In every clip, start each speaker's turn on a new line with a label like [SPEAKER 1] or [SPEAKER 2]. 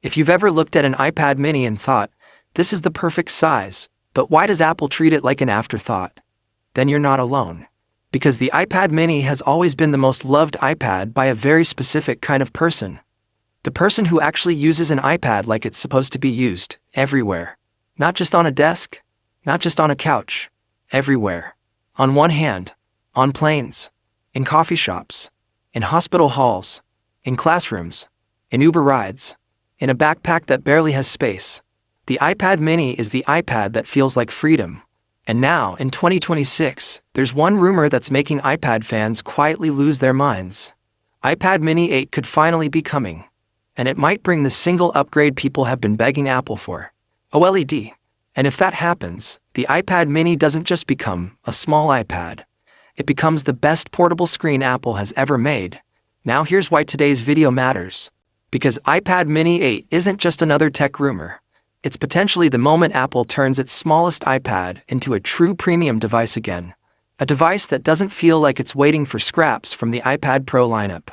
[SPEAKER 1] If you've ever looked at an iPad mini and thought, this is the perfect size, but why does Apple treat it like an afterthought? Then you're not alone. Because the iPad mini has always been the most loved iPad by a very specific kind of person. The person who actually uses an iPad like it's supposed to be used, everywhere. Not just on a desk, not just on a couch, everywhere. On one hand, on planes, in coffee shops, in hospital halls, in classrooms, in Uber rides, in a backpack that barely has space. The iPad mini is the iPad that feels like freedom. And now, in 2026, there's one rumor that's making iPad fans quietly lose their minds. iPad mini 8 could finally be coming. And it might bring the single upgrade people have been begging Apple for. OLED. And if that happens, the iPad mini doesn't just become a small iPad. It becomes the best portable screen Apple has ever made. Now here's why today's video matters. Because iPad mini 8 isn't just another tech rumor. It's potentially the moment Apple turns its smallest iPad into a true premium device again. A device that doesn't feel like it's waiting for scraps from the iPad Pro lineup.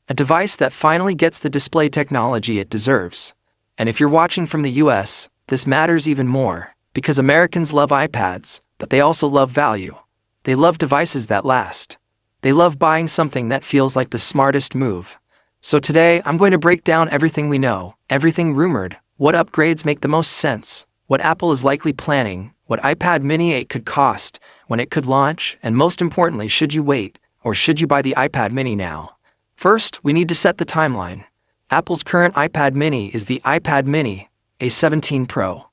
[SPEAKER 1] A device that finally gets the display technology it deserves. And if you're watching from the US, this matters even more, because Americans love iPads, but they also love value. They love devices that last. They love buying something that feels like the smartest move. So today, I'm going to break down everything we know, everything rumored, what upgrades make the most sense, what Apple is likely planning, what iPad mini 8 could cost, when it could launch, and most importantly, should you wait, or should you buy the iPad mini now? First, we need to set the timeline. Apple's current iPad mini is the iPad mini, A17 Pro.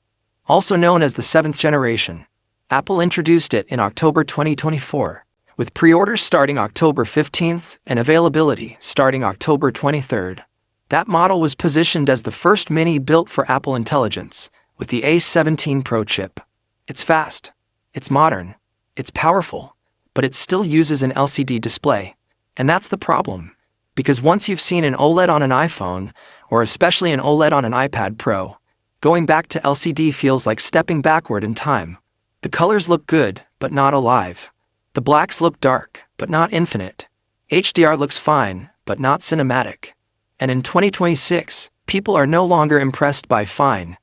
[SPEAKER 1] Also known as the 7th generation. Apple introduced it in October 2024. With pre-orders starting October 15th and availability starting October 23rd. That model was positioned as the first mini built for Apple Intelligence, with the A17 Pro chip. It's fast, it's modern, it's powerful, but it still uses an LCD display. And that's the problem. Because once you've seen an OLED on an iPhone, or especially an OLED on an iPad Pro, going back to LCD feels like stepping backward in time. The colors look good, but not alive. The blacks look dark, but not infinite. HDR looks fine, but not cinematic. And in 2026, people are no longer impressed by fine.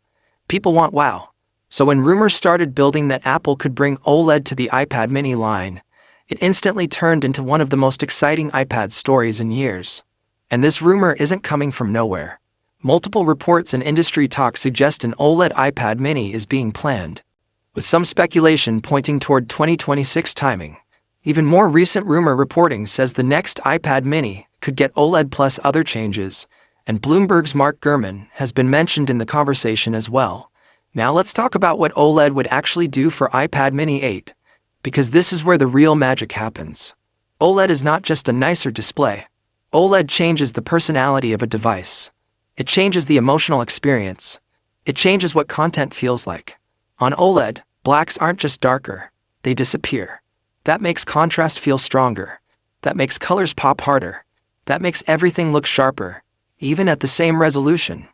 [SPEAKER 1] People want wow. So when rumors started building that Apple could bring OLED to the iPad mini line, it instantly turned into one of the most exciting iPad stories in years. And this rumor isn't coming from nowhere. Multiple reports and industry talk suggest an OLED iPad mini is being planned, with some speculation pointing toward 2026 timing. Even more recent rumor reporting says the next iPad mini could get OLED plus other changes, and Bloomberg's Mark Gurman has been mentioned in the conversation as well. Now let's talk about what OLED would actually do for iPad mini 8, because this is where the real magic happens. OLED is not just a nicer display. OLED changes the personality of a device. It changes the emotional experience. It changes what content feels like. On OLED, blacks aren't just darker, they disappear. That makes contrast feel stronger. That makes colors pop harder. That makes everything look sharper, even at the same resolution.